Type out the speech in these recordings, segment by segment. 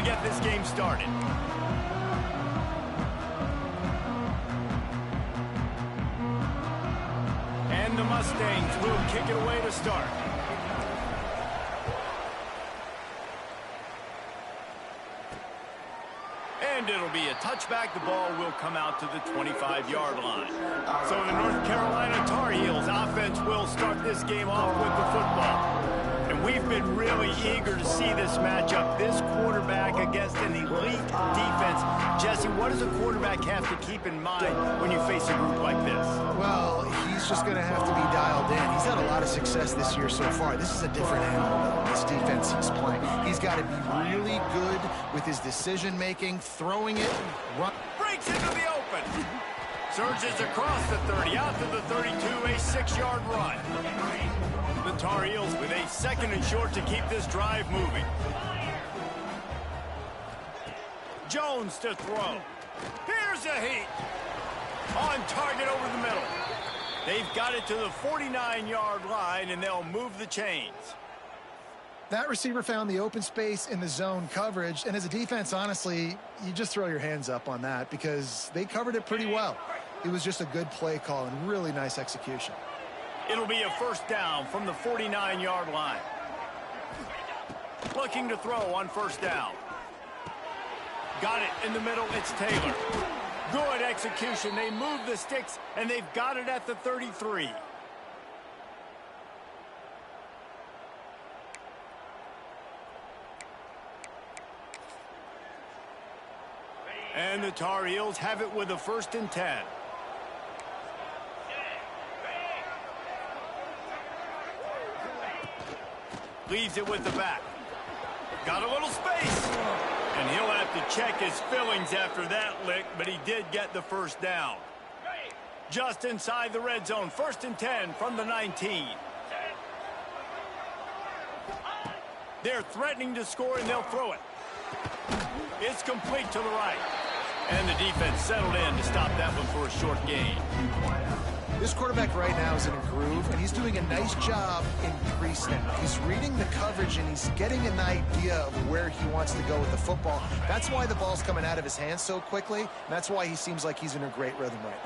to get this game started. And the Mustangs will kick it away to start. And it'll be a touchback. The ball will come out to the 25-yard line. So the North Carolina Tar Heels offense will start this game off with the football. And we've been really eager to see this matchup, this quarterback against an elite defense. Jesse, what does a quarterback have to keep in mind when you face a group like this? Well, he's just going to have to be dialed in. He's had a lot of success this year so far. This is a different animal, this defense he's playing. He's got to be really good with his decision-making, throwing it, run. Breaks into the open. Surges across the 30, out to the 32, a 6-yard run. The Tar Heels with a second and short to keep this drive moving. Jones to throw. Here's a Heat. On target over the middle. They've got it to the 49-yard line, and they'll move the chains. That receiver found the open space in the zone coverage, and as a defense, honestly, you just throw your hands up on that because they covered it pretty well. It was just a good play call and really nice execution. It'll be a first down from the 49-yard line. Looking to throw on first down. Got it in the middle. It's Taylor. Good execution. They move the sticks, and they've got it at the 33. And the Tar Heels have it with a 1st and 10. Leaves it with the back. Got a little space. And he'll have to check his fillings after that lick, but he did get the first down. Just inside the red zone. 1st and 10 from the 19. They're threatening to score, and they'll throw it. It's complete to the right. And the defense settled in to stop that one for a short gain. This quarterback right now is in a groove, and he's doing a nice job in pre-snap. He's reading the coverage, and he's getting an idea of where he wants to go with the football. That's why the ball's coming out of his hands so quickly, and that's why he seems like he's in a great rhythm right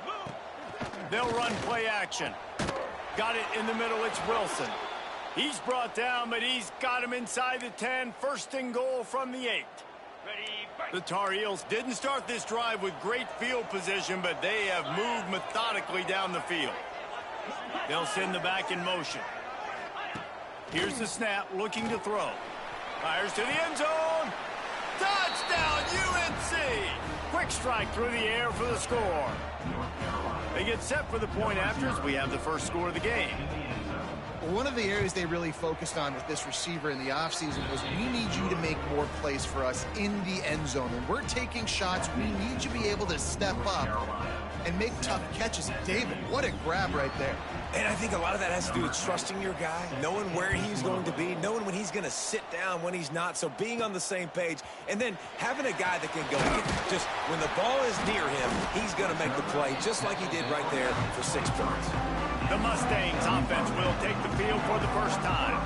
now. They'll run play action. Got it in the middle. It's Wilson. He's brought down, but he's got him inside the 10. 1st and goal from the 8. The Tar Heels didn't start this drive with great field position, but they have moved methodically down the field. They'll send the back in motion. Here's the snap, looking to throw. Fires to the end zone. Touchdown, UNC! Quick strike through the air for the score. They get set for the point after as we have the first score of the game. One of the areas they really focused on with this receiver in the offseason was we need you to make more plays for us in the end zone. When we're taking shots, we need you to be able to step up and make tough catches. David, what a grab right there. And I think a lot of that has to do with trusting your guy, knowing where he's going to be, knowing when he's going to sit down, when he's not. So being on the same page, and then having a guy that can go just when the ball is near him, he's going to make the play just like he did right there for 6 points. The Mustangs offense will take the field for the first time.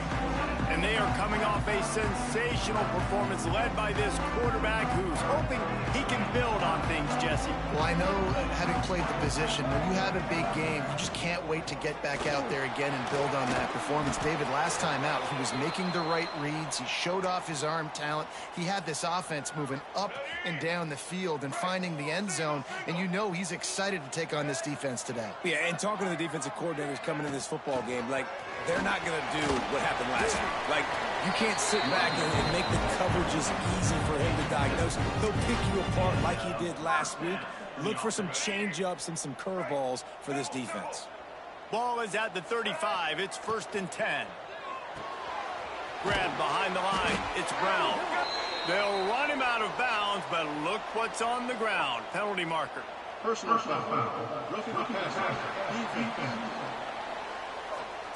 And they are coming off a sensational performance led by this quarterback who's hoping he can build on things, Jesse. Well, I know, having played the position, when you have a big game, you just can't wait to get back out there again and build on that performance. David, last time out, he was making the right reads. He showed off his arm talent. He had this offense moving up and down the field and finding the end zone. And you know he's excited to take on this defense today. Yeah, and talking to the defensive coordinators coming in this football game, like, they're not going to do what happened last week. Like, you can't sit back and make the coverages easy for him to diagnose. He'll pick you apart like he did last week. Look for some change-ups and some curveballs for this defense. Ball is at the 35. It's 1st and 10. Grab behind the line. It's Brown. They'll run him out of bounds, but look what's on the ground. Penalty marker. Personal foul. Roughing the passer.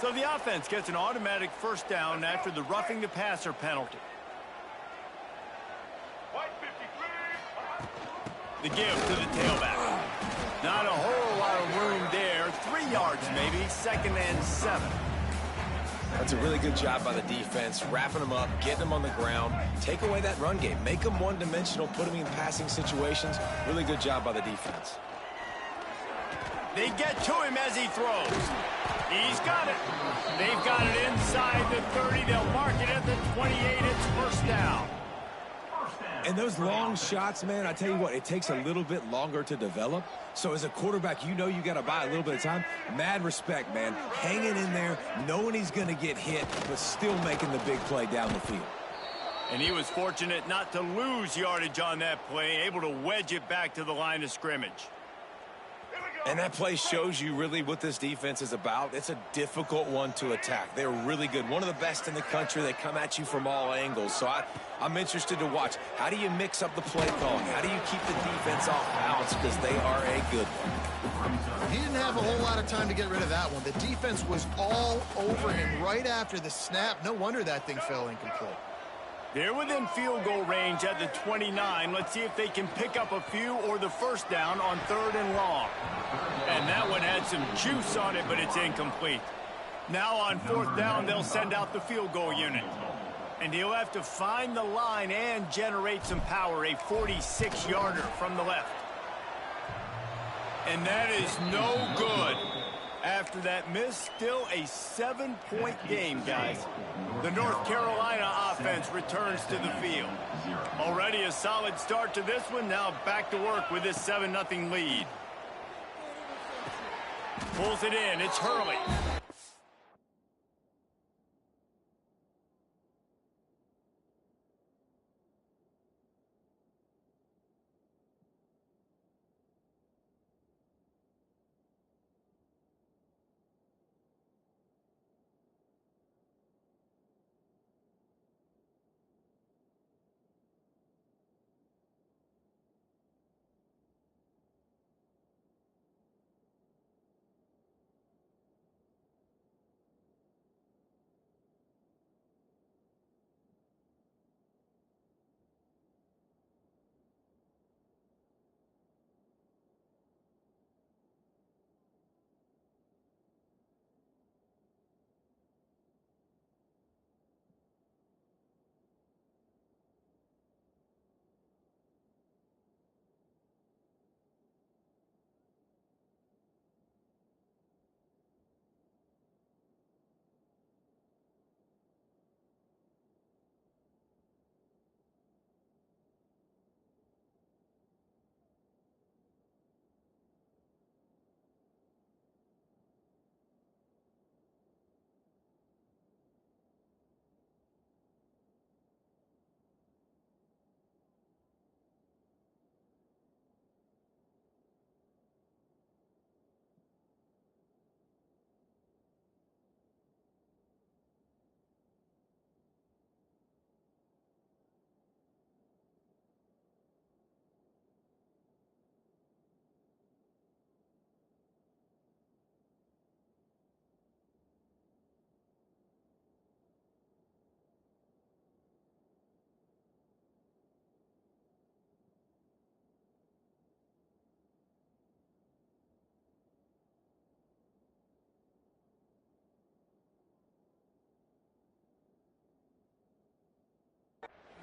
So the offense gets an automatic first down after the roughing the passer penalty. The give to the tailback. Not a whole lot of room there. 3 yards maybe. 2nd and 7. That's a really good job by the defense, wrapping them up, getting them on the ground, take away that run game, make them one-dimensional, put them in passing situations. Really good job by the defense. They get to him as he throws. He's got it. They've got it inside the 30. They'll mark it at the 28. It's first down. And those long shots, man, I tell you what, it takes a little bit longer to develop. So as a quarterback, you know you got to buy a little bit of time. Mad respect, man. Hanging in there, knowing he's going to get hit, but still making the big play down the field. And he was fortunate not to lose yardage on that play, able to wedge it back to the line of scrimmage. And that play shows you really what this defense is about. It's a difficult one to attack. They're really good. One of the best in the country. They come at you from all angles. So I'm interested to watch. How do you mix up the play calling? How do you keep the defense off balance? Because they are a good one. He didn't have a whole lot of time to get rid of that one. The defense was all over him right after the snap. No wonder that thing fell incomplete. They're within field goal range at the 29. Let's see if they can pick up a few or the first down on 3rd and long. And that one had some juice on it, but it's incomplete. Now on 4th down, they'll send out the field goal unit. And he'll have to find the line and generate some power, a 46-yarder from the left. And that is no good. After that miss, still a 7-point game, guys. The North Carolina offense returns to the field. Already a solid start to this one. Now back to work with this 7-0 lead. Pulls it in. It's Hurley.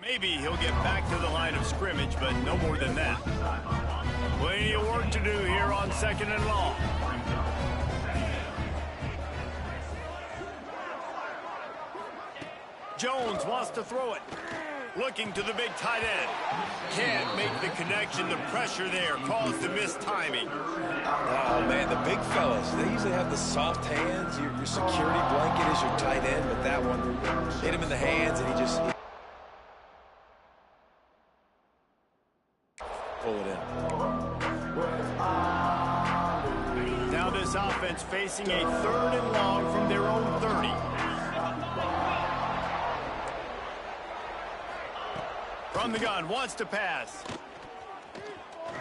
Maybe he'll get back to the line of scrimmage, but no more than that. Plenty of work to do here on 2nd and long. Jones wants to throw it. Looking to the big tight end. Can't make the connection. The pressure there caused the missed timing. Oh, man, the big fellas, they usually have the soft hands. Your security blanket is your tight end, but that one hit him in the hands, and he just pull it in. Now this offense facing a 3rd and long from their own 30. From the gun, wants to pass.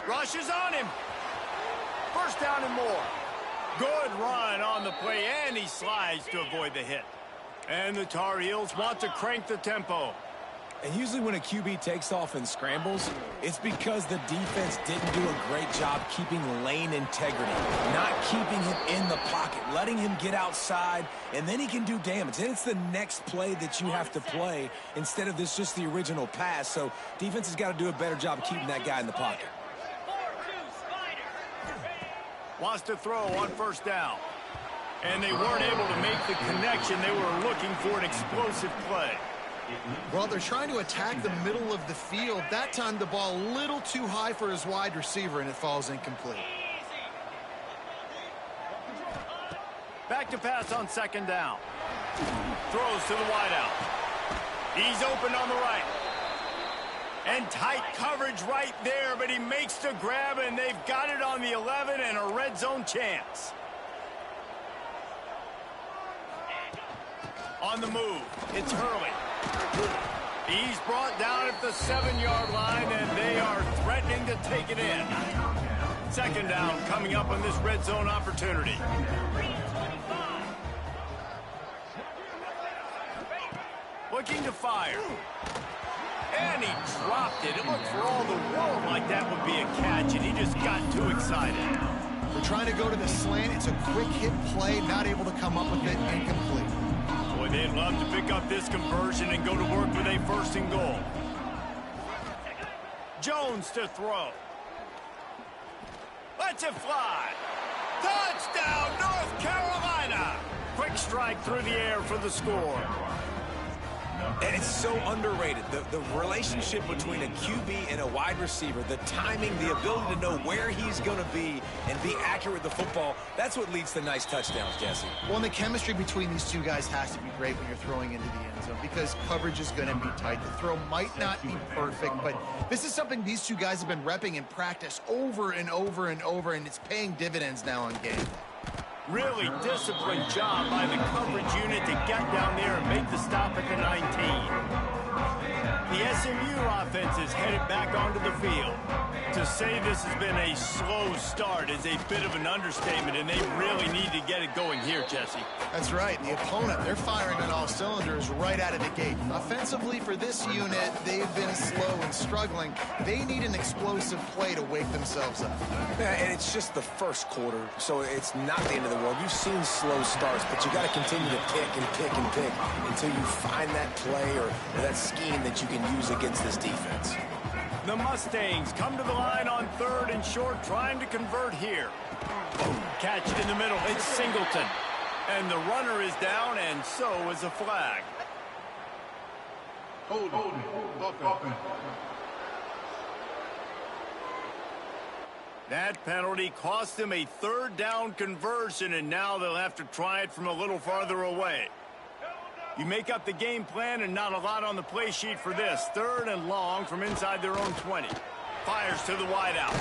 Rushes on him. First down and more. Good run on the play, and he slides to avoid the hit. And the Tar Heels want to crank the tempo. And usually when a QB takes off and scrambles, it's because the defense didn't do a great job keeping lane integrity, not keeping him in the pocket, letting him get outside, and then he can do damage. Then it's the next play that you have to play instead of this just the original pass. So defense has got to do a better job of keeping that guy in the pocket. Wants to throw on first down. And they weren't able to make the connection. They were looking for an explosive play. Well, they're trying to attack the middle of the field. That time the ball a little too high for his wide receiver, and it falls incomplete. Back to pass on second down. Throws to the wideout. He's open on the right. And tight coverage right there, but he makes the grab, and they've got it on the 11 and a red zone chance. On the move, it's Hurley. He's brought down at the 7-yard line, and they are threatening to take it in. Second down coming up on this red zone opportunity. Looking to fire. And he dropped it. It looked for all the world like that would be a catch, and he just got too excited. They're trying to go to the slant. It's a quick hit play, not able to come up with it, incomplete. Boy, they'd love to pick up this conversion and go to work with a first and goal. Jones to throw. Lets it fly. Touchdown, North Carolina. Quick strike through the air for the score. And it's so underrated. The relationship between a QB and a wide receiver, the timing, the ability to know where he's going to be and be accurate with the football, that's what leads to nice touchdowns, Jesse. Well, and the chemistry between these two guys has to be great when you're throwing into the end zone because coverage is going to be tight. The throw might not be perfect, but this is something these two guys have been repping in practice over and over and over, and it's paying dividends now on game day. Really disciplined job by the coverage unit to get down there and make the stop at the 19. The SMU offense is headed back onto the field. To say this has been a slow start is a bit of an understatement, and they really need to get it going here, Jesse. That's right. The opponent, they're firing on all cylinders right out of the gate. Offensively, for this unit, they've been slow and struggling. They need an explosive play to wake themselves up. Yeah, and it's just the first quarter, so it's not the end of the world. You've seen slow starts, but you got to continue to pick and pick and pick until you find that play or that scheme that you can use against this defense. The Mustangs come to the line on third and short, trying to convert here. Catch it in the middle. It's Singleton. And the runner is down, and so is a flag. Hold it. That penalty cost them a third down conversion, and now they'll have to try it from a little farther away. You make up the game plan and not a lot on the play sheet for this. Third and long from inside their own 20. Fires to the wideout.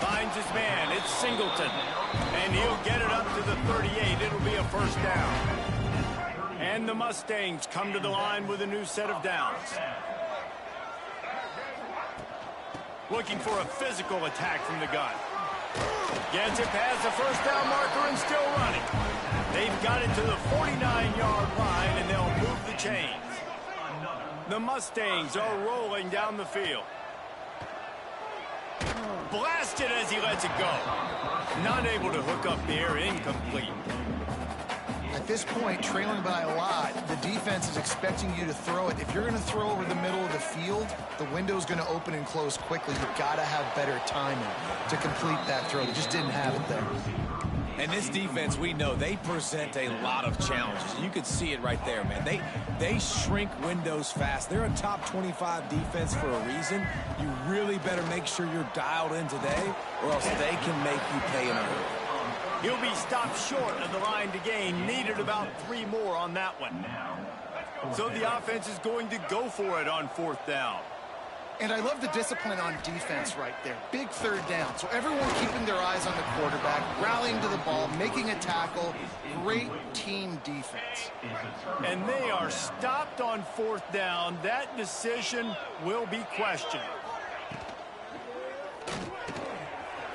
Finds his man. It's Singleton. And he'll get it up to the 38. It'll be a first down. And the Mustangs come to the line with a new set of downs. Looking for a physical attack from the gun. Gets it past the first down marker and still running. They've got it to the 49-yard line, and they'll move the chains. The Mustangs are rolling down the field. Blasted as he lets it go. Not able to hook up the air, incomplete. At this point, trailing by a lot, the defense is expecting you to throw it. If you're going to throw over the middle of the field, the window's going to open and close quickly. You've got to have better timing to complete that throw. They just didn't have it there. And this defense, we know, they present a lot of challenges. You could see it right there, man. They shrink windows fast. They're a top 25 defense for a reason. You really better make sure you're dialed in today, or else they can make you pay in a hurry. He'll be stopped short of the line to gain. Needed about 3 more on that one. So the offense is going to go for it on fourth down. And I love the discipline on defense right there. Big third down. So everyone keeping their eyes on the quarterback, rallying to the ball, making a tackle. Great team defense. And they are stopped on fourth down. That decision will be questioned.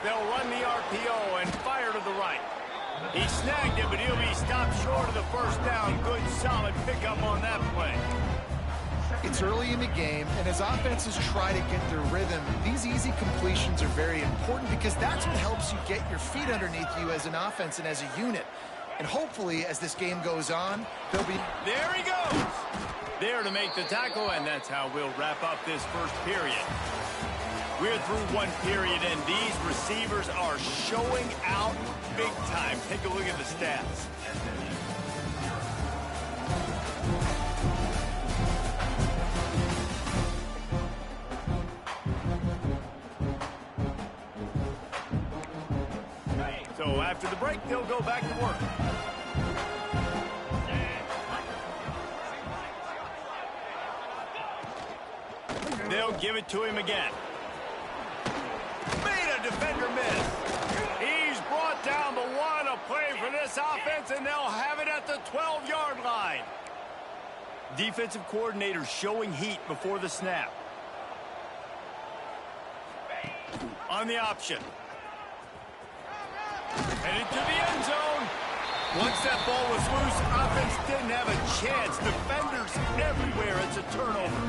They'll run the RPO and fire to the right. He snagged it, but he'll be stopped short of the first down. Good, solid pickup on that play. It's this early in the game, and as offenses try to get their rhythm, these easy completions are very important because that's what helps you get your feet underneath you as an offense and as a unit. And hopefully, as this game goes on, they'll be... There he goes! There to make the tackle, and that's how we'll wrap up this first period. We're through one period, and these receivers are showing out big time. Take a look at the stats. So after the break, they'll go back to work. They'll give it to him again. Made a defender miss. He's brought down the one. A play for this offense, and they'll have it at the 12-yard line. Defensive coordinator showing heat before the snap. On the option. Headed to the end zone. Once that ball was loose, offense didn't have a chance. Defenders everywhere. It's a turnover.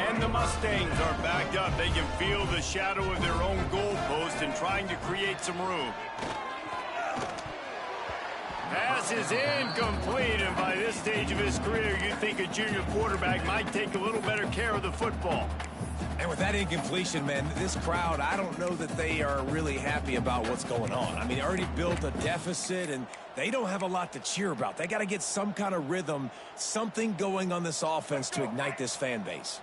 And the Mustangs are backed up. They can feel the shadow of their own goalpost and trying to create some room. Pass is incomplete, and by this stage of his career, you'd think a junior quarterback might take a little better care of the football. And with that incompletion, man, this crowd, I don't know that they are really happy about what's going on. I mean, they already built a deficit, and they don't have a lot to cheer about. They got to get some kind of rhythm, something going on this offense to ignite this fan base.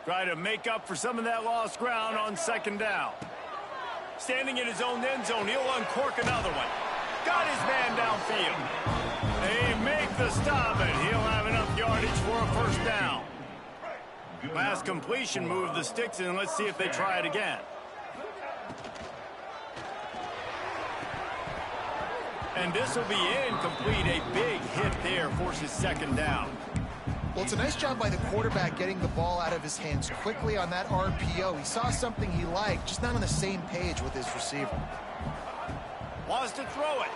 Try to make up for some of that lost ground on second down. Standing in his own end zone, he'll uncork another one. Got his man downfield. They make the stop, and he'll have enough yardage for a first down. Last completion moved the sticks in. Let's see if they try it again. And this will be incomplete. A big hit there forces second down. Well, it's a nice job by the quarterback getting the ball out of his hands quickly on that RPO. He saw something he liked, just not on the same page with his receiver. Wants to throw it.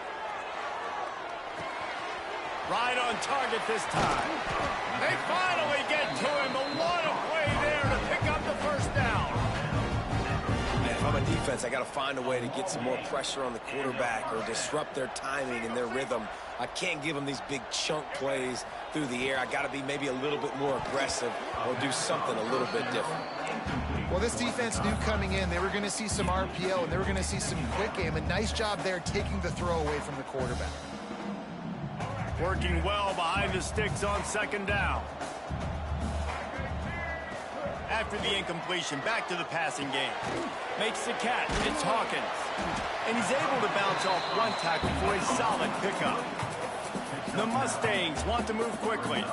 Right on target this time. They finally get to him. But what a play there to pick up the first down. Man, if I'm a defense, I got to find a way to get some more pressure on the quarterback or disrupt their timing and their rhythm. I can't give them these big chunk plays through the air. I got to be maybe a little bit more aggressive or do something a little bit different. Well, this defense knew coming in they were going to see some RPO and they were going to see some quick game. A nice job there taking the throw away from the quarterback. Working well behind the sticks on second down. After the incompletion, back to the passing game. Makes the catch. It's Hawkins. And he's able to bounce off one tackle for a solid pickup. The Mustangs want to move quickly.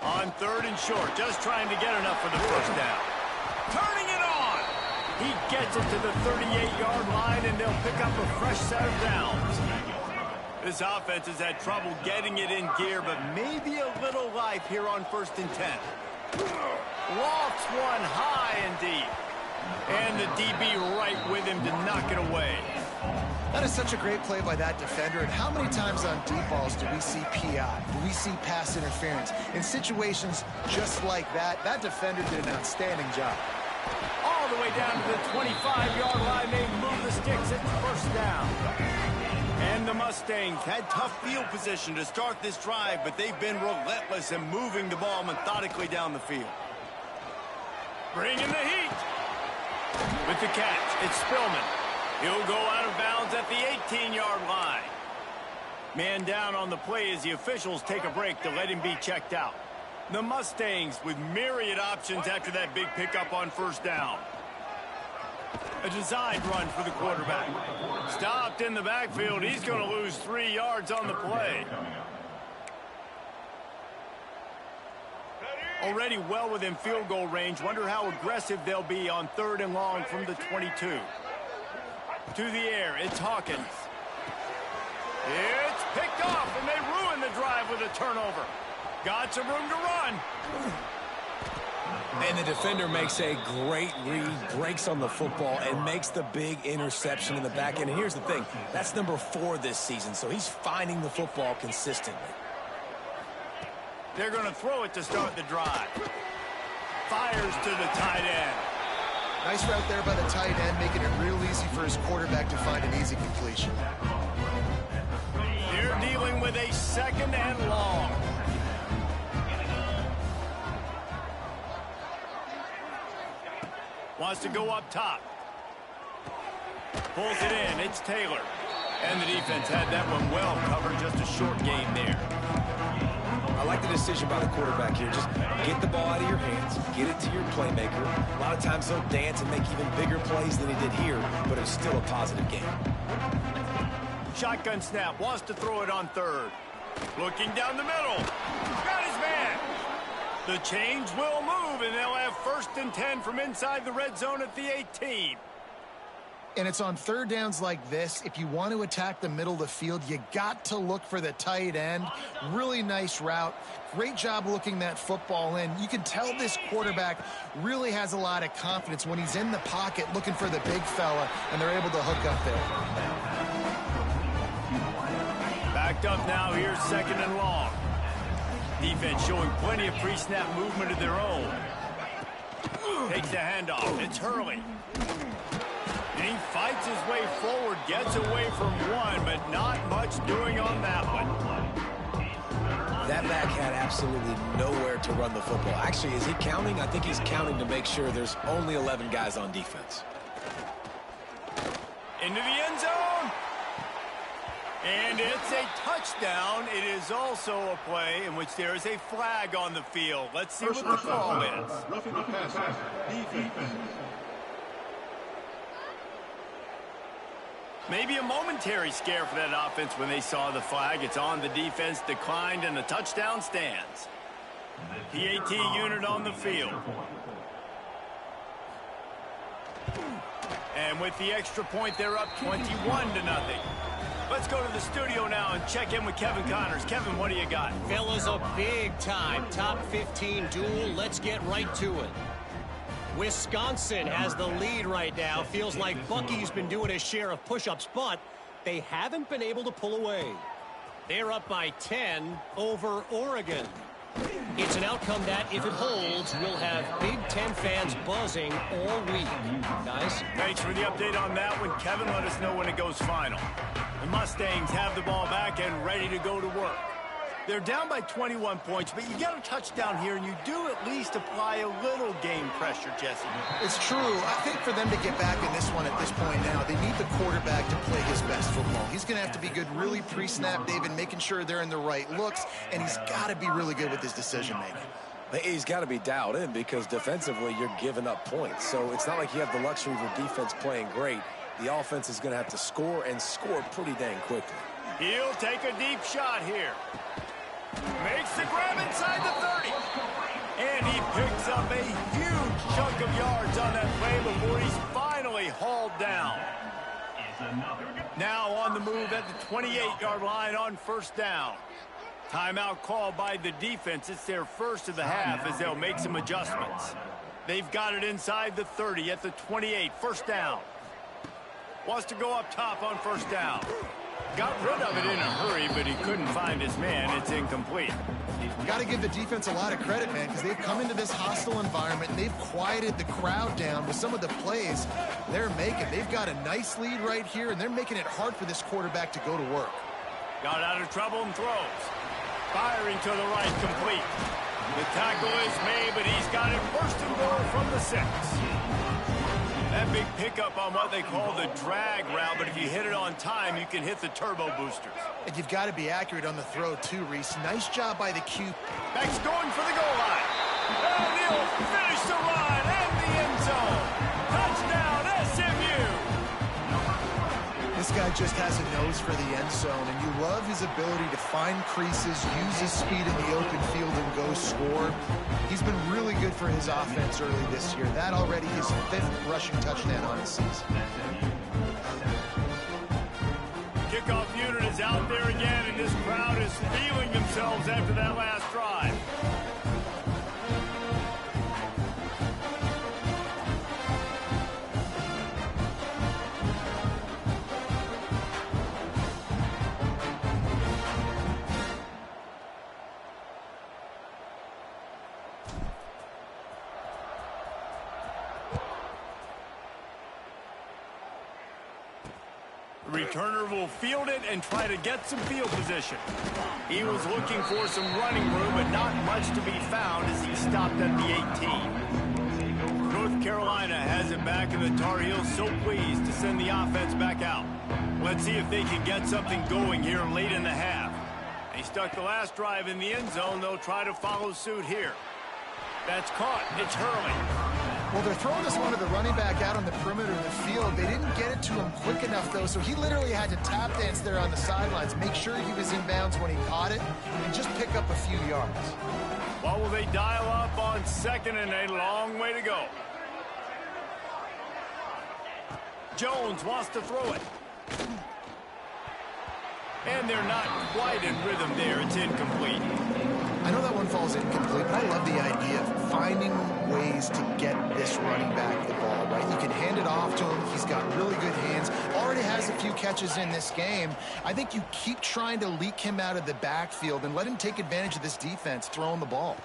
On third and short, just trying to get enough for the first down. Turning it on! He gets it to the 38-yard line, and they'll pick up a fresh set of downs. This offense has had trouble getting it in gear, but maybe a little life here on 1st and 10. Lofts one high and deep. And the DB right with him to knock it away. That is such a great play by that defender. And how many times on deep balls do we see PI? Do we see pass interference? In situations just like that, that defender did an outstanding job. All the way down to the 25-yard line. They move the sticks. It's first down. And the Mustangs had tough field position to start this drive, but they've been relentless in moving the ball methodically down the field. Bringing the heat. With the catch, it's Spillman. He'll go out of bounds at the 18-yard line. Man down on the play as the officials take a break to let him be checked out. The Mustangs with myriad options after that big pickup on first down. A designed run for the quarterback. Stopped in the backfield. He's going to lose 3 yards on the play. Already well within field goal range. Wonder how aggressive they'll be on 3rd and long from the 22. To the air, it's Hawkins. It's picked off, and they ruin the drive with a turnover. Got some room to run. And the defender makes a great read, breaks on the football, and makes the big interception in the back end. And here's the thing, that's number 4 this season, so he's finding the football consistently. They're going to throw it to start the drive. Fires to the tight end. Nice route there by the tight end, making it real easy for his quarterback to find an easy completion. They're dealing with a 2nd and long. Wants to go up top. Pulls it in. It's Taylor. And the defense had that one well covered. Just a short game there. I like the decision by the quarterback here. Just get the ball out of your hands, get it to your playmaker. A lot of times he'll dance and make even bigger plays than he did here, but it's still a positive game. Shotgun snap. Wants to throw it on 3rd. Looking down the middle. Got his man. The chains will move, and they'll have 1st and 10 from inside the red zone at the 18. And it's on 3rd downs like this. If you want to attack the middle of the field, you got to look for the tight end. Really nice route. Great job looking that football in. You can tell this quarterback really has a lot of confidence when he's in the pocket looking for the big fella, and they're able to hook up there. Backed up now. Here's 2nd and long. Defense showing plenty of pre-snap movement of their own. Takes the handoff. It's Hurley. And he fights his way forward, gets away from one, but not much doing on that one. That back had absolutely nowhere to run the football. Actually, is he counting? I think he's counting to make sure there's only 11 guys on defense. Into the end zone. And it's a touchdown. It is also a play in which there is a flag on the field. Let's see what the call is. Roughing the passer. Defense. Maybe a momentary scare for that offense when they saw the flag. It's on, the defense declined, and the touchdown stands. PAT unit on the field. And with the extra point, they're up 21-0. Let's go to the studio now and check in with Kevin Connors. Kevin, what do you got? Fellas, a big-time top 15 duel. Let's get right to it. Wisconsin has the lead right now. Feels like Bucky's been doing his share of push-ups, but they haven't been able to pull away. They're up by 10 over Oregon. It's an outcome that, if it holds, will have Big Ten fans buzzing all week. Guys? Thanks for the update on that one. Kevin, let us know when it goes final. The Mustangs have the ball back and ready to go to work. They're down by 21 points, but you get a touchdown here, and you do at least apply a little game pressure, Jesse. It's true. I think for them to get back in this one at this point now, they need the quarterback to play his best football. He's going to have to be good really pre-snap, David, making sure they're in the right looks, and he's got to be really good with his decision-making. He's got to be dialed in because defensively you're giving up points. So it's not like you have the luxury of your defense playing great. The offense is going to have to score and score pretty dang quickly. He'll take a deep shot here. Makes the grab inside the 30. And he picks up a huge chunk of yards on that play before he's finally hauled down. Now on the move at the 28-yard line on 1st down. Timeout called by the defense. It's their first of the half as they'll make some adjustments. They've got it inside the 30 at the 28. 1st down. Wants to go up top on 1st down. Got rid of it in a hurry, but he couldn't find his man. It's incomplete. Got to give the defense a lot of credit, man, because they've come into this hostile environment and they've quieted the crowd down with some of the plays they're making. They've got a nice lead right here, and they're making it hard for this quarterback to go to work. Got out of trouble and throws. Firing to the right, complete. The tackle is made, but he's got it 1st and goal from the 6. That big pickup on what they call the drag route, but if you hit it on time, you can hit the turbo boosters. And you've got to be accurate on the throw, too, Reese. Nice job by the Q. Back's going for the goal line. And he'll finish the run and the end zone. Touchdown, SMU. This guy just has a nose for the end zone, and you love his ability to find creases, use his speed in the open field, and go score. He's been really good for his offense early this year. That already his 5th rushing touchdown on the season. Kickoff unit is out there again, and this crowd is feeling themselves after that last drive. Returner will field it and try to get some field position. He was looking for some running room, but not much to be found as he stopped at the 18. North Carolina has it back, and the Tar Heels so pleased to send the offense back out. Let's see if they can get something going here late in the half. They stuck the last drive in the end zone. They'll try to follow suit here. That's caught. It's Hurley. Well, they're throwing this one to the running back out on the perimeter of the field. They didn't get it to him quick enough, though, so he literally had to tap dance there on the sidelines, make sure he was in bounds when he caught it, and just pick up a few yards. What will they dial up on second, and a long way to go? Jones wants to throw it. And they're not quite in rhythm there. It's incomplete. I know that one falls incomplete, but I love the idea of finding ways to get this running back the ball, right? You can hand it off to him. He's got really good hands. Already has a few catches in this game. I think you keep trying to leak him out of the backfield and let him take advantage of this defense throwing the ball.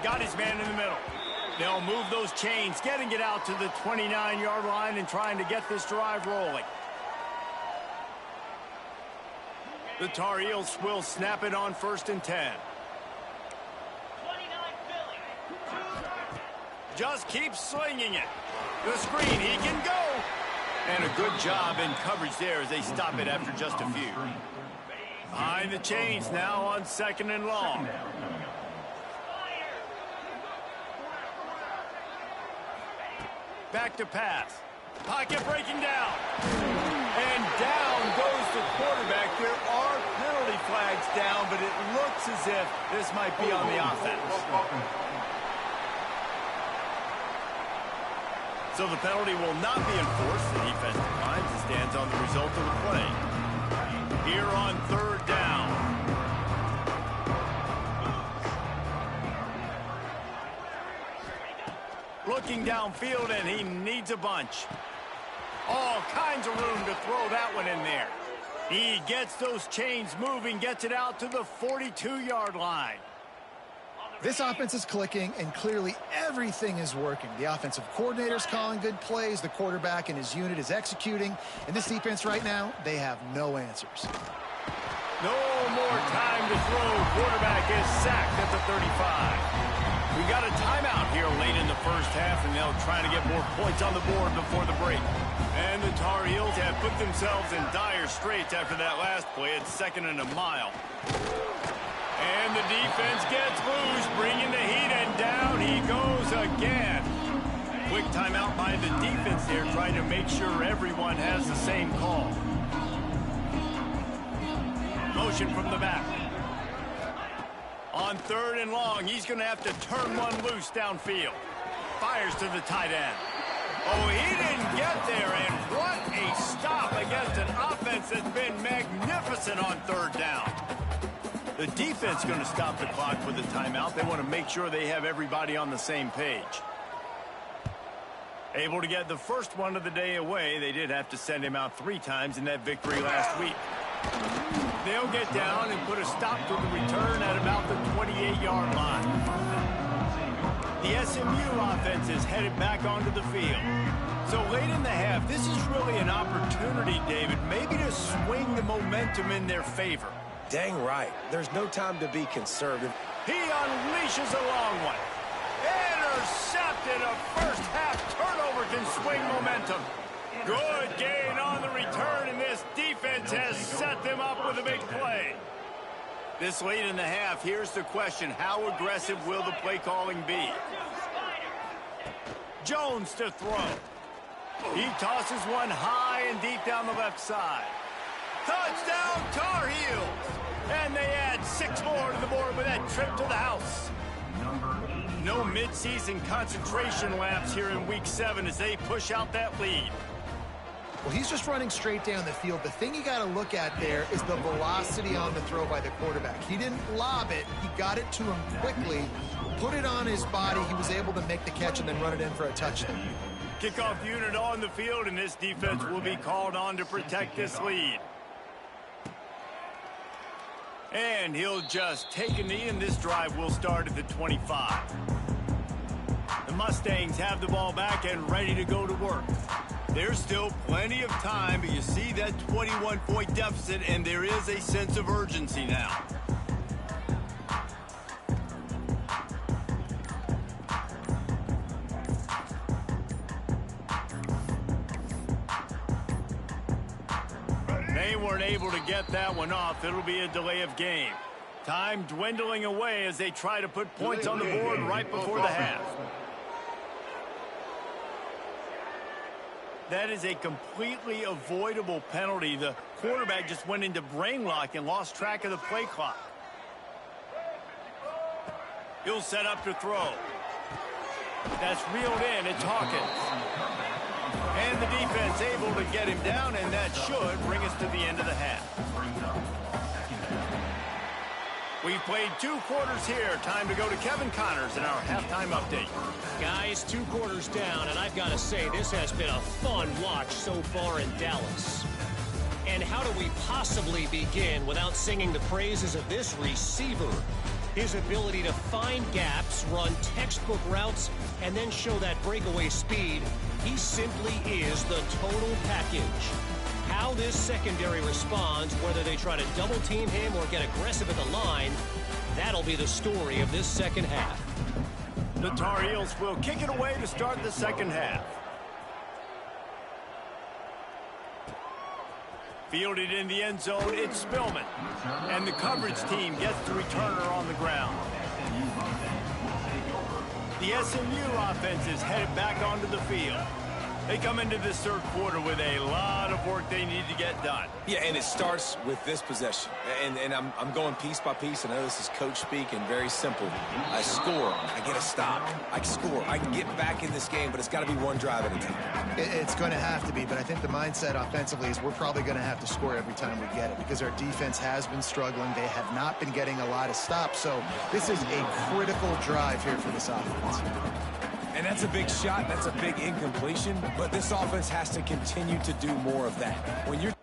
Got his man in the middle. They'll move those chains, getting it out to the 29-yard line and trying to get this drive rolling. The Tar Heels will snap it on 1st and 10. Just keep slinging it. The screen, he can go. And a good job in coverage there as they stop it after just a few. Behind the chains now on 2nd and long. Back to pass. Pocket breaking down. And down goes the quarterback. There are penalty flags down, but it looks as if this might be on the offense. So the penalty will not be enforced. The defense declines and stands on the result of the play. Here on 3rd down. Looking downfield, and he needs a bunch. All kinds of room to throw that one in there. He gets those chains moving, gets it out to the 42-yard line. This offense is clicking, and clearly everything is working. The offensive coordinator's calling good plays. The quarterback and his unit is executing. And this defense right now, they have no answers. No more time to throw. Quarterback is sacked at the 35. We got a timeout here late in the first half, and they'll try to get more points on the board before the break. And the Tar Heels have put themselves in dire straits after that last play. It's 2nd and a mile. And the defense gets loose, bringing the heat, and down he goes again. Quick timeout by the defense there, trying to make sure everyone has the same call. Motion from the back. On 3rd and long, he's going to have to turn one loose downfield. Fires to the tight end. Oh, he didn't get there, and what a stop against an offense that's been magnificent on 3rd down. The defense going to stop the clock with a timeout. They want to make sure they have everybody on the same page. Able to get the first one of the day away. They did have to send him out 3 times in that victory last week. They'll get down and put a stop to the return at about the 28-yard line. The SMU offense is headed back onto the field. So late in the half, this is really an opportunity, David, maybe to swing the momentum in their favor. Dang right. There's no time to be conservative. He unleashes a long one. Intercepted. A first-half turnover can swing momentum. Good gain on the return, and this defense has set them up with a big play. This late in the half, here's the question. How aggressive will the play calling be? Jones to throw. He tosses one high and deep down the left side. Touchdown, Tar Heels! And they add 6 more to the board with that trip to the house. No midseason concentration laps here in Week 7 as they push out that lead. Well, he's just running straight down the field. The thing you got to look at there is the velocity on the throw by the quarterback. He didn't lob it. He got it to him quickly, put it on his body. He was able to make the catch and then run it in for a touchdown. Kickoff unit on the field, and this defense will be called on to protect this lead. And he'll just take a knee, and this drive will start at the 25. The Mustangs have the ball back and ready to go to work. There's still plenty of time, but you see that 21-point deficit, and there is a sense of urgency now. They weren't able to get that one off. It'll be a delay of game. Time dwindling away as they try to put points on the board right before the half. That is a completely avoidable penalty. The quarterback just went into brain lock and lost track of the play clock. He'll set up to throw. That's reeled in. It's Hawkins. And the defense able to get him down, and that should bring us to the end of the half. We've played 2 quarters here. Time to go to Kevin Connors in our halftime update. Guys, 2 quarters down, and I've got to say, this has been a fun watch so far in Dallas. And how do we possibly begin without singing the praises of this receiver? His ability to find gaps, run textbook routes, and then show that breakaway speed. He simply is the total package. How this secondary responds, whether they try to double-team him or get aggressive at the line, that'll be the story of this second half. The Tar Heels will kick it away to start the second half. Fielded in the end zone, it's Spillman. And the coverage team gets the returner on the ground. The SMU offense is headed back onto the field. They come into this third quarter with a lot of work they need to get done. Yeah, and it starts with this possession. And I'm going piece by piece. I know this is coach speak and very simple. I score. I get a stop. I score. I can get back in this game, but it's got to be one drive at a time. It's going to have to be, but I think the mindset offensively is we're probably going to have to score every time we get it because our defense has been struggling. They have not been getting a lot of stops, so this is a critical drive here for this offense. And that's a big shot. That's a big incompletion. But this offense has to continue to do more of that. When you're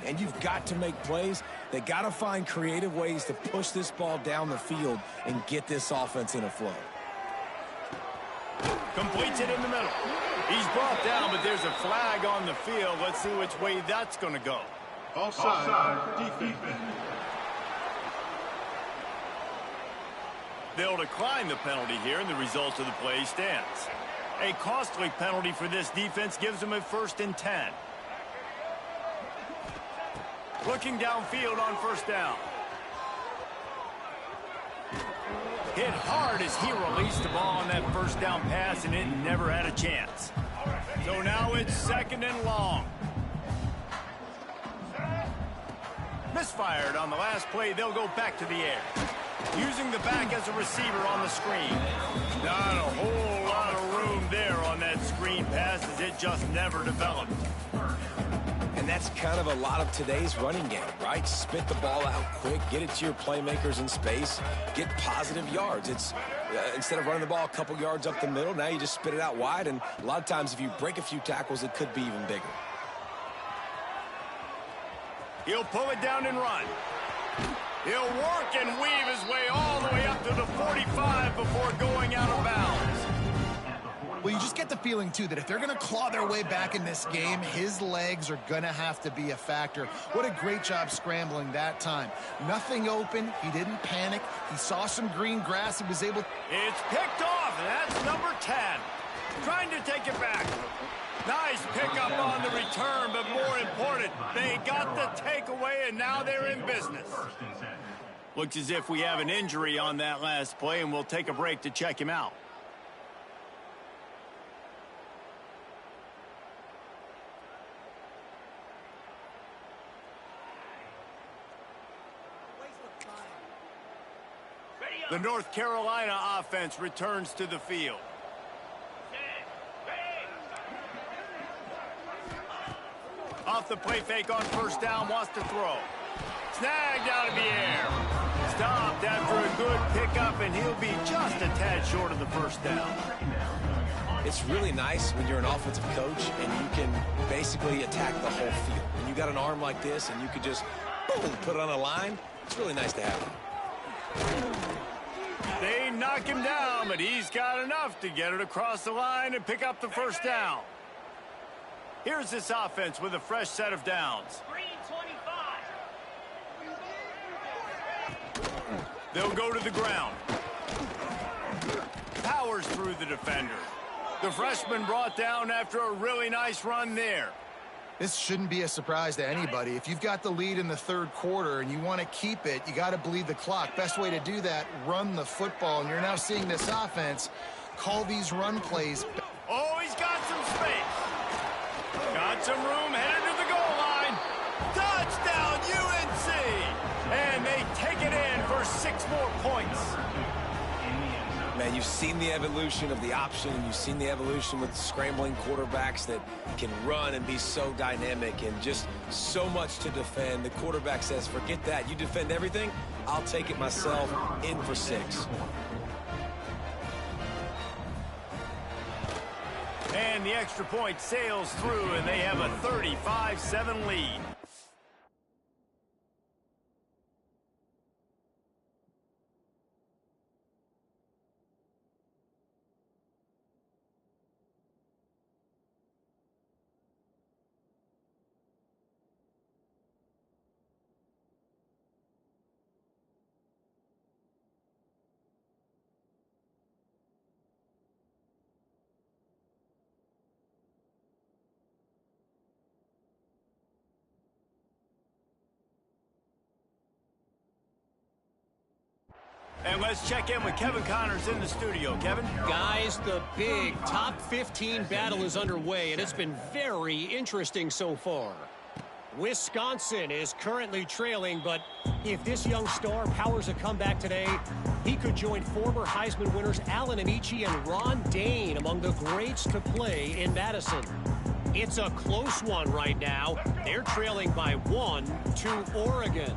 and you've got to make plays. They got to find creative ways to push this ball down the field and get this offense in a flow. Completes it in the middle. He's brought down, but there's a flag on the field. Let's see which way that's going to go. Offside, defense. They'll decline the penalty here, and the result of the play stands. A costly penalty for this defense gives them a 1st and 10. Looking downfield on 1st down. Hit hard as he released the ball on that 1st down pass, and it never had a chance. So now it's 2nd and long. Misfired on the last play. They'll go back to the air. Using the back as a receiver on the screen. Not a whole lot of room there on that screen pass as it just never developed. And that's kind of a lot of today's running game, right? Spit the ball out quick, get it to your playmakers in space, get positive yards. It's instead of running the ball a couple yards up the middle, now you just spit it out wide, and a lot of times if you break a few tackles, it could be even bigger. He'll pull it down and run. He'll work and weave his way all the way up to the 45 before going out of bounds. Well, you just get the feeling, too, that if they're going to claw their way back in this game, his legs are going to have to be a factor. What a great job scrambling that time. Nothing open. He didn't panic. He saw some green grass. He was able... It's picked off, and that's number 10. Trying to take it back. Nice pickup on the return, but more important, they got the takeaway, and now they're in business. Looks as if we have an injury on that last play, and we'll take a break to check him out. Ready The North Carolina offense returns to the field. Off the play fake on first down, wants to throw. Snagged out of the air. Stopped after a good pickup, and he'll be just a tad short of the first down. It's really nice when you're an offensive coach and you can basically attack the whole field. And you got an arm like this and you can just boom, put it on a line. It's really nice to have it. They knock him down, but he's got enough to get it across the line and pick up the first down. Here's this offense with a fresh set of downs. They'll go to the ground. Powers through the defender. The freshman brought down after a really nice run there. This shouldn't be a surprise to anybody. If you've got the lead in the third quarter and you want to keep it, you got to bleed the clock. Best way to do that, run the football. And you're now seeing this offense call these run plays. Oh, he's got some space. Got some room, headed to the goal line. Touchdown, UNC! And they take it in for 6 more points. Man, you've seen the evolution of the option, and you've seen the evolution with scrambling quarterbacks that can run and be so dynamic and just so much to defend. The quarterback says, forget that. You defend everything, I'll take it myself, in for 6. And the extra point sails through, and they have a 35-7 lead. And let's check in with Kevin Connors in the studio. Kevin? Guys, the big top 15 battle is underway, and it's been very interesting so far. Wisconsin is currently trailing, but if this young star powers a comeback today, he could join former Heisman winners Allen Amici and Ron Dane among the greats to play in Madison. It's a close one right now. They're trailing by 1 to Oregon.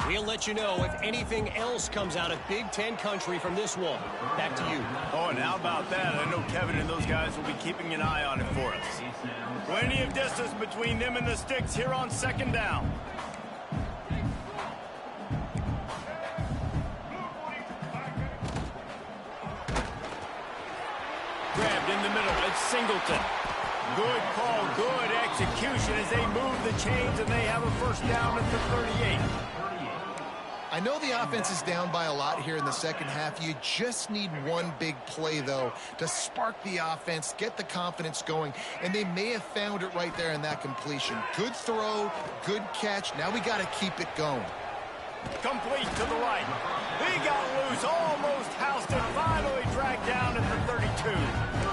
We'll let you know if anything else comes out of Big Ten country from this one. Back to you. Oh, and how about that? I know Kevin and those guys will be keeping an eye on it for us. Plenty of distance between them and the sticks here on second down. Grabbed in the middle. It's Singleton. Good call, good execution as they move the chains, and they have a first down at the 38. I know the offense is down by a lot here in the second half. You just need one big play, though, to spark the offense, get the confidence going, and they may have found it right there in that completion. Good throw, good catch. Now we got to keep it going. Complete to the right. He got loose, almost housed it, finally dragged down at the 32.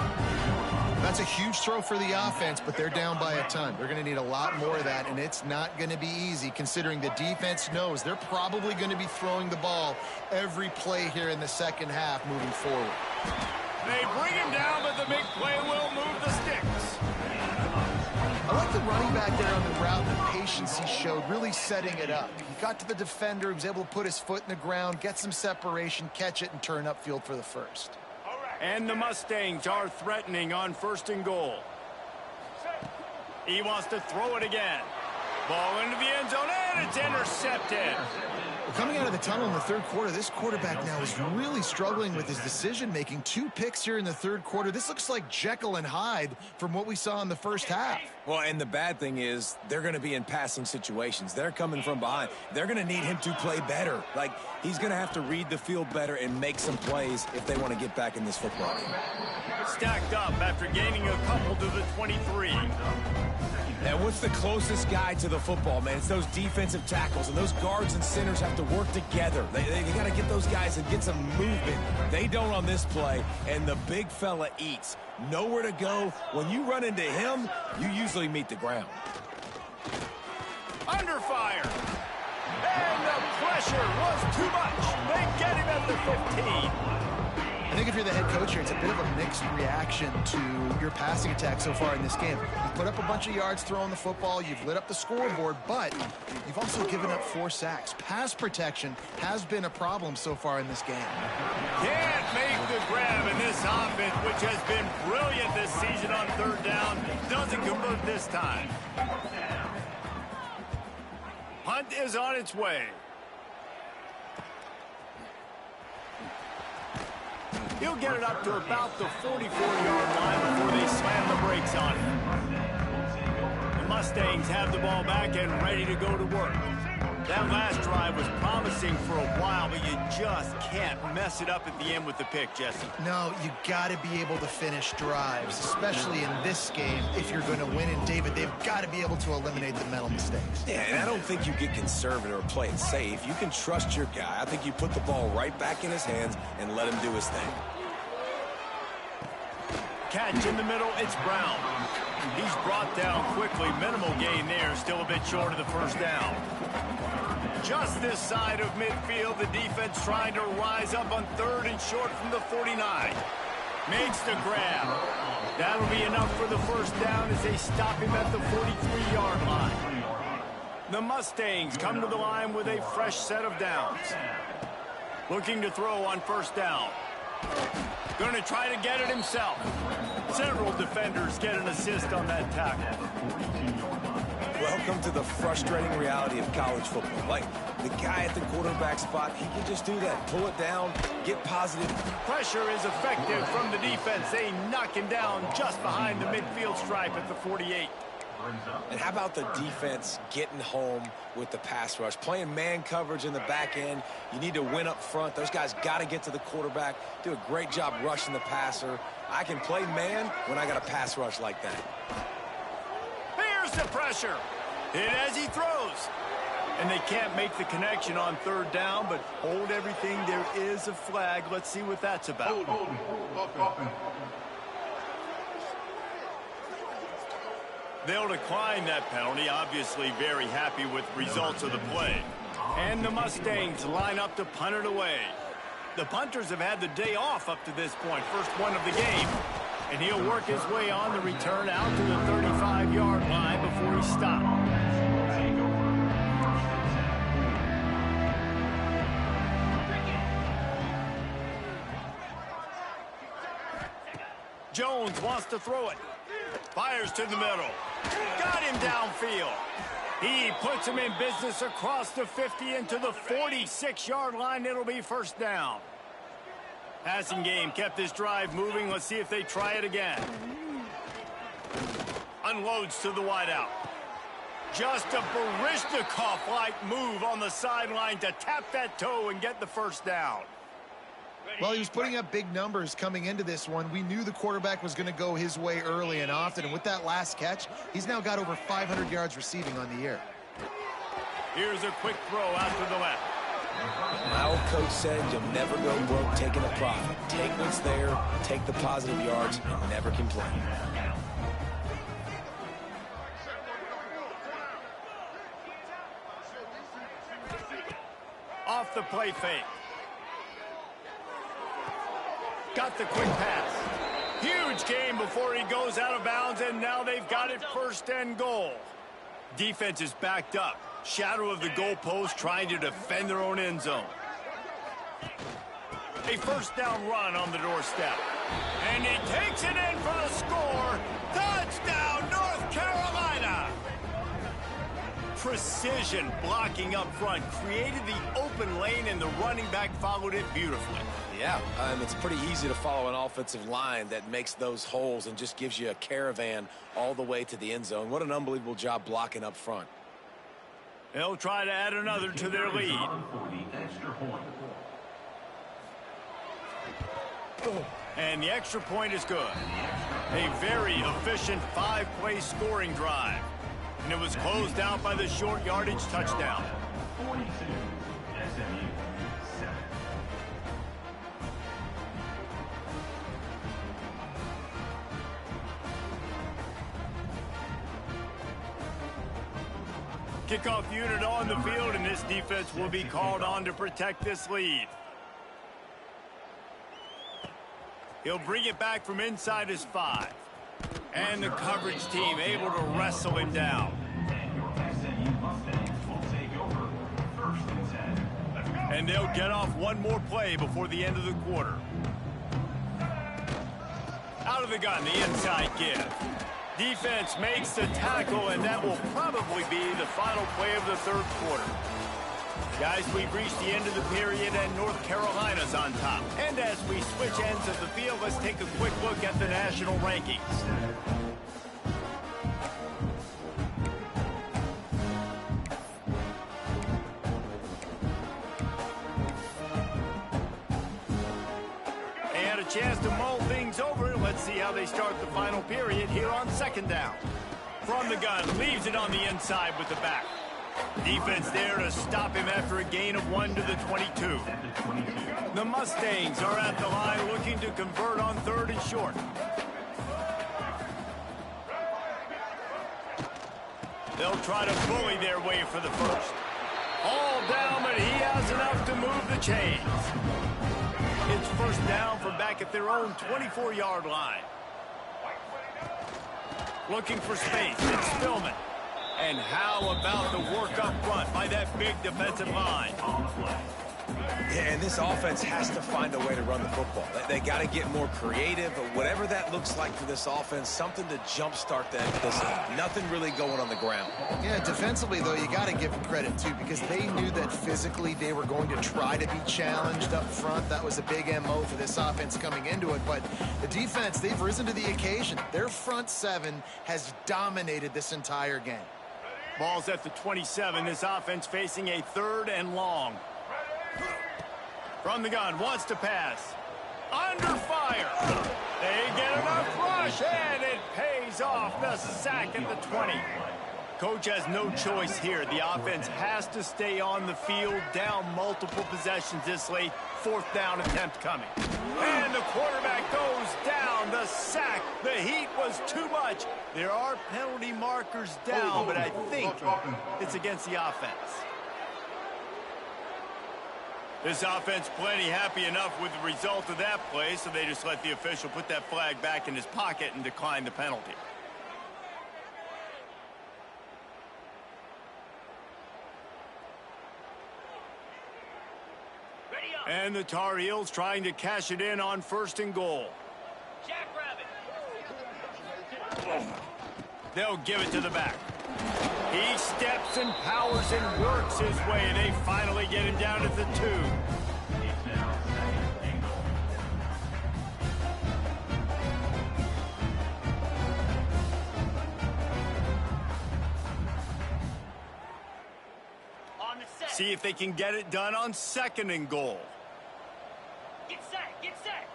That's a huge throw for the offense, but they're down by a ton. They're going to need a lot more of that, and it's not going to be easy considering the defense knows they're probably going to be throwing the ball every play here in the second half moving forward. They bring him down, but the big play will move the sticks. I like the running back there on the route and the patience he showed, really setting it up. He got to the defender, he was able to put his foot in the ground, get some separation, catch it, and turn upfield for the first. And the Mustangs are threatening on 1st and goal. He wants to throw it again. Ball into the end zone, and it's intercepted. Well, coming out of the tunnel in the third quarter, this quarterback now is really struggling with his decision-making. 2 picks here in the third quarter. This looks like Jekyll and Hyde from what we saw in the first half. Well, and the bad thing is they're going to be in passing situations. They're coming from behind. They're going to need him to play better. Like, he's going to have to read the field better and make some plays if they want to get back in this football game. Stacked up after gaining a couple to the 23. And what's the closest guy to the football, man? It's those defensive tackles, and those guards and centers have to work together. They got to get those guys and get some movement. They don't on this play, and the big fella eats. Nowhere to go. When you run into him, you usually meet the ground. Under fire. And the pressure was too much. They get him at the 15. I think if you're the head coach here, it's a bit of a mixed reaction to your passing attack so far in this game. You've put up a bunch of yards throwing the football, you've lit up the scoreboard, but you've also given up 4 sacks. Pass protection has been a problem so far in this game. Can't make the grab in this offense, which has been brilliant this season on third down. Doesn't convert this time. Punt is on its way. He'll get it up to about the 44-yard line before they slam the brakes on it. The Mustangs have the ball back and ready to go to work. That last drive was promising for a while, but you just can't mess it up at the end with the pick, Jesse. No, you got to be able to finish drives, especially in this game. If you're going to win, and David, they've got to be able to eliminate the mental mistakes. Yeah, and I don't think you get conservative or play it safe. You can trust your guy. I think you put the ball right back in his hands and let him do his thing. Catch in the middle, it's Brown. He's brought down quickly. Minimal gain there, still a bit short of the first down. Just this side of midfield, the defense trying to rise up on third and short from the 49. Makes the grab. That'll be enough for the first down as they stop him at the 43-yard line. The Mustangs come to the line with a fresh set of downs. Looking to throw on first down. Going to try to get it himself. Several defenders get an assist on that tackle. Welcome to the frustrating reality of college football. Like, the guy at the quarterback spot, he can just do that. Pull it down, get positive. Pressure is effective from the defense. They knock him down just behind the midfield stripe at the 48. And how about the defense getting home with the pass rush? Playing man coverage in the back end. You need to win up front. Those guys got to get to the quarterback. Do a great job rushing the passer. I can play man when I got a pass rush like that. Here's the pressure. Hit as he throws. And they can't make the connection on third down, but hold everything. There is a flag. Let's see what that's about. They'll decline that penalty. Obviously very happy with results of the play. And the Mustangs line up to punt it away. The punters have had the day off up to this point. First one of the game. And he'll work his way on the return out to the 35-yard line before he stops. Jones wants to throw it. Fires to the middle. Got him downfield. He puts him in business across the 50 into the 46-yard line. It'll be first down. Passing game kept this drive moving. Let's see if they try it again. Unloads to the wideout. Just a Baryshnikov-like move on the sideline to tap that toe and get the first down. Well, he was putting up big numbers coming into this one. We knew the quarterback was going to go his way early and often. And with that last catch, he's now got over 500 yards receiving on the year. Here's a quick throw out to the left. My old coach said you'll never go broke taking a profit. Take what's there, take the positive yards, and never complain. Off the play fake. Got the quick pass. Huge game before he goes out of bounds, and now they've got it first and goal. Defense is backed up. Shadow of the goalpost trying to defend their own end zone. A first down run on the doorstep. And he takes it in for the score. Touchdown, North Carolina! Precision blocking up front created the open lane, and the running back followed it beautifully. Yeah, it's pretty easy to follow an offensive line that makes those holes and just gives you a caravan all the way to the end zone. What an unbelievable job blocking up front. They'll try to add another to their lead. And the extra point is good. A very efficient 5-play scoring drive. And it was closed out by the short yardage touchdown. Kickoff unit on the field, and this defense will be called on to protect this lead. He'll bring it back from inside his 5. And the coverage team able to wrestle him down. And they'll get off one more play before the end of the quarter. Out of the gun, the inside give. Defense makes the tackle, and that will probably be the final play of the third quarter. Guys, we've reached the end of the period, and North Carolina's on top. And as we switch ends of the field, let's take a quick look at the national rankings. And a chance to mull things over. Let's see how they start the final period here on second down. From the gun, leaves it on the inside with the back. Defense there to stop him after a gain of 1 to the 22. The Mustangs are at the line looking to convert on third and short. They'll try to bully their way for the first. All down, but he has enough to move the chains. It's first down from back at their own 24-yard line. Looking for space. It's Spillman. And how about the work up front by that big defensive line? Yeah, and this offense has to find a way to run the football. They got to get more creative, but whatever that looks like for this offense, something to jumpstart them. There's nothing really going on the ground. Yeah, defensively, though, you got to give them credit, too, because they knew that physically they were going to try to be challenged up front. That was a big MO for this offense coming into it. But the defense, they've risen to the occasion. Their front 7 has dominated this entire game. Ball's at the 27. This offense facing a third and long. From the gun, wants to pass. Under fire. They get enough rush, and it pays off. The sack at the 20. Coach has no choice here. The offense has to stay on the field, down multiple possessions this late. Fourth down attempt coming. And the quarterback goes down. The sack. The heat was too much. There are penalty markers down, but I think it's against the offense. This offense plenty happy enough with the result of that play, so they just let the official put that flag back in his pocket and decline the penalty. And the Tar Heels trying to cash it in on first and goal. They'll give it to the back. He steps and powers and works his way, and they finally get him down at the 2. See if they can get it done on second and goal. Get set.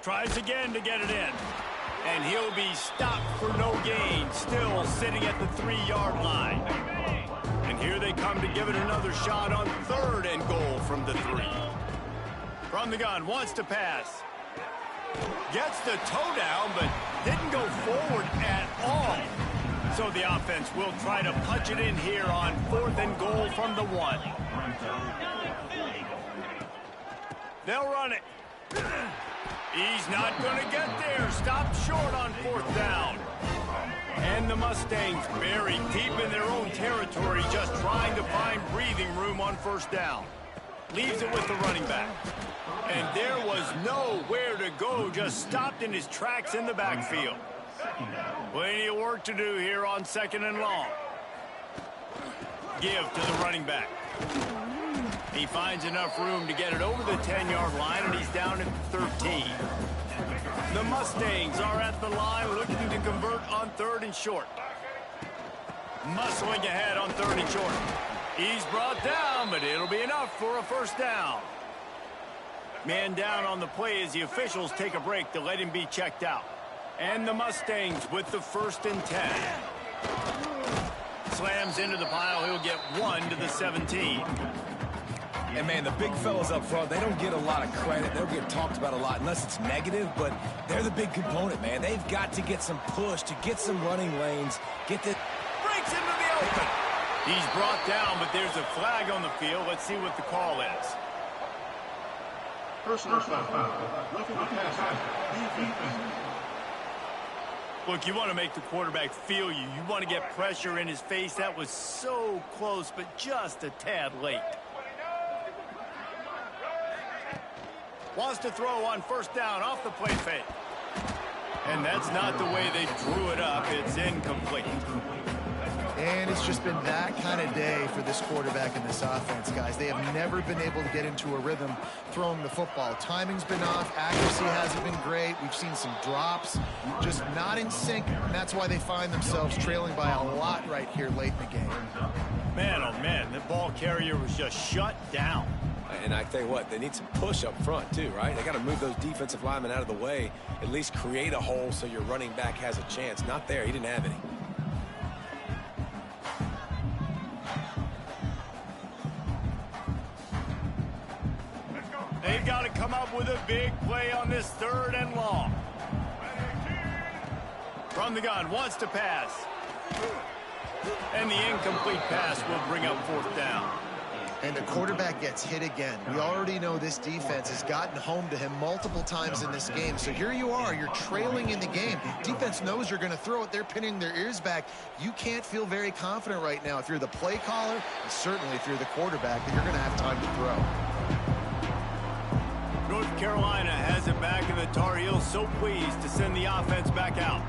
Tries again to get it in. And he'll be stopped for no gain, still sitting at the 3-yard line. And here they come to give it another shot on third and goal from the 3. From the gun, wants to pass. Gets the toe down, but didn't go forward at all. So the offense will try to punch it in here on fourth and goal from the 1. They'll run it. He's not going to get there. Stopped short on fourth down. And the Mustangs buried deep in their own territory, just trying to find breathing room on first down. Leaves it with the running back. And there was nowhere to go, just stopped in his tracks in the backfield. Plenty of work to do here on second and long. Give to the running back. He finds enough room to get it over the 10-yard line, and he's down at 13. The Mustangs are at the line looking to convert on third and short. Muscling ahead on third and short. He's brought down, but it'll be enough for a first down. Man down on the play as the officials take a break to let him be checked out. And the Mustangs with the first and 10. Slams into the pile. He'll get 1 to the 17. And, man, the big fellas up front, they don't get a lot of credit. They don't get talked about a lot unless it's negative, but they're the big component, man. They've got to get some push, to get some running lanes, get the... Breaks into He's brought down, but there's a flag on the field. Let's see what the call is. Personal foul. Roughing the passer. Defense. Look, you want to make the quarterback feel you. You want to get pressure in his face. That was so close, but just a tad late. Wants to throw on first down off the play fake. And that's not the way they drew it up. It's incomplete. And it's just been that kind of day for this quarterback and this offense, guys. They have never been able to get into a rhythm throwing the football. Timing's been off. Accuracy hasn't been great. We've seen some drops, just not in sync. And that's why they find themselves trailing by a lot right here late in the game. Man, oh, man, the ball carrier was just shut down. And I tell you what, they need some push up front, too, right? They got to move those defensive linemen out of the way, at least create a hole so your running back has a chance. Not there. He didn't have any. They've got to come up with a big play on this 3rd and long. From the gun, wants to pass. And the incomplete pass will bring up 4th down. And the quarterback gets hit again. We already know this defense has gotten home to him multiple times in this game. So here you are, you're trailing in the game. Defense knows you're going to throw it. They're pinning their ears back. You can't feel very confident right now if you're the play caller, and certainly if you're the quarterback, that you're going to have time to throw. North Carolina has it back, and the Tar Heels so pleased to send the offense back out.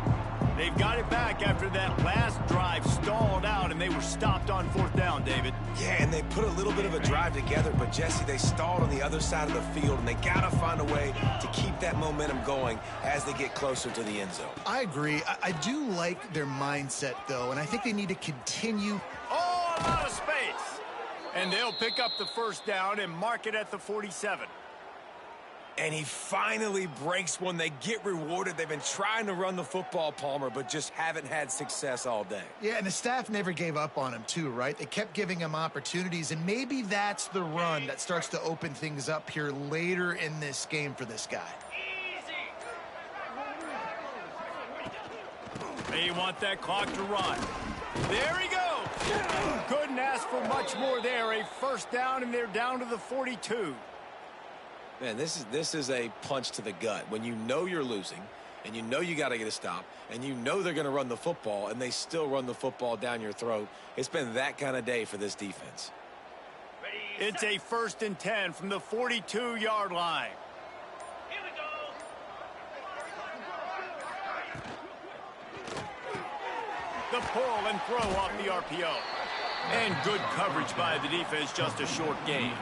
They've got it back after that last drive stalled out, and they were stopped on 4th down, David. Yeah, and they put a little bit of a drive together, but, Jesse, they stalled on the other side of the field, and they got to find a way to keep that momentum going as they get closer to the end zone. I agree. I do like their mindset, though, and I think they need to continue. Oh, a lot of space. And they'll pick up the 1st down and mark it at the 47. And he finally breaks one. They get rewarded. They've been trying to run the football, Palmer, but just haven't had success all day. Yeah, and the staff never gave up on him, too, right? They kept giving him opportunities, and maybe that's the run that starts to open things up here later in this game for this guy. They want that clock to run. There he goes. Couldn't ask for much more there. A 1st down, and they're down to the 42. Man, this is a punch to the gut. When you know you're losing, and you know you got to get a stop, and you know they're going to run the football, and they still run the football down your throat. It's been that kind of day for this defense. It's a 1st and 10 from the 42-yard line. Here we go. The pull and throw off the RPO. And good coverage by the defense, just a short gain.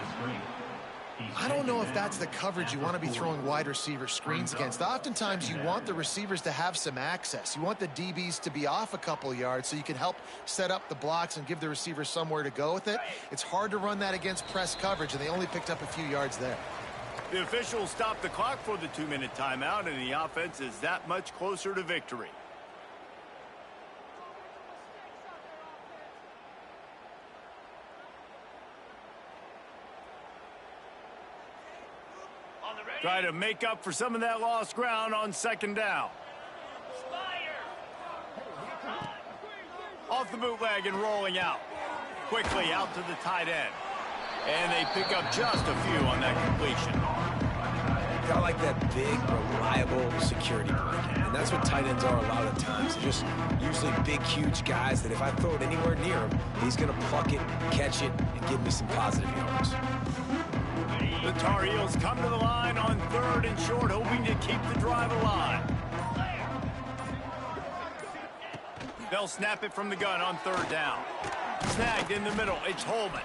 I don't know if that's the coverage you want to be throwing wide receiver screens against. Oftentimes, you want the receivers to have some access. You want the DBs to be off a couple yards so you can help set up the blocks and give the receivers somewhere to go with it. It's hard to run that against press coverage, and they only picked up a few yards there. The officials stopped the clock for the 2-minute timeout, and the offense is that much closer to victory. Try to make up for some of that lost ground on 2nd down. Off the bootleg and rolling out. Quickly out to the tight end. And they pick up just a few on that completion. Got like that big, reliable security blanket. And that's what tight ends are a lot of the times. They're just usually big, huge guys that if I throw it anywhere near him, he's going to pluck it, catch it, and give me some positive yards. The Tar Heels come to the line on 3rd and short, hoping to keep the drive alive. They'll snap it from the gun on 3rd down. Snagged in the middle. It's Holman.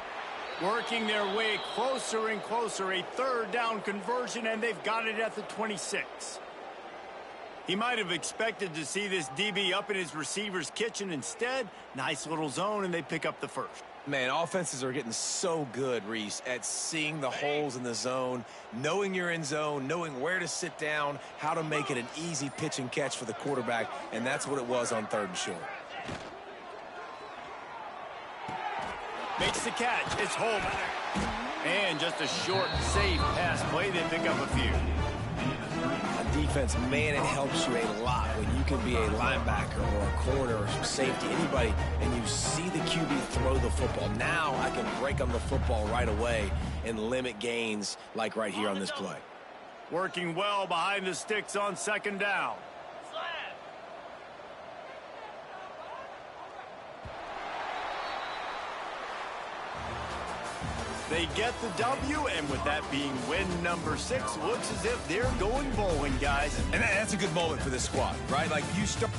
Working their way closer and closer. A 3rd down conversion, and they've got it at the 26. He might have expected to see this DB up in his receiver's kitchen. Instead, nice little zone, and they pick up the 1st. Man, offenses are getting so good, Reese, at seeing the holes in the zone, knowing you're in zone, knowing where to sit down, how to make it an easy pitch and catch for the quarterback, and that's what it was on 3rd and short. Makes the catch. It's Holman. And just a short, safe pass play. They pick up a few. A defense defense, man, it helps you a lot when you can be a linebacker or a corner or some safety, anybody, and you see the QB throw the football. Now I can break on the football right away and limit gains like right here on this play. Working well behind the sticks on second down. They get the W, and with that being win number 6, looks as if they're going bowling, guys. And that's a good moment for this squad, right? Like, you start...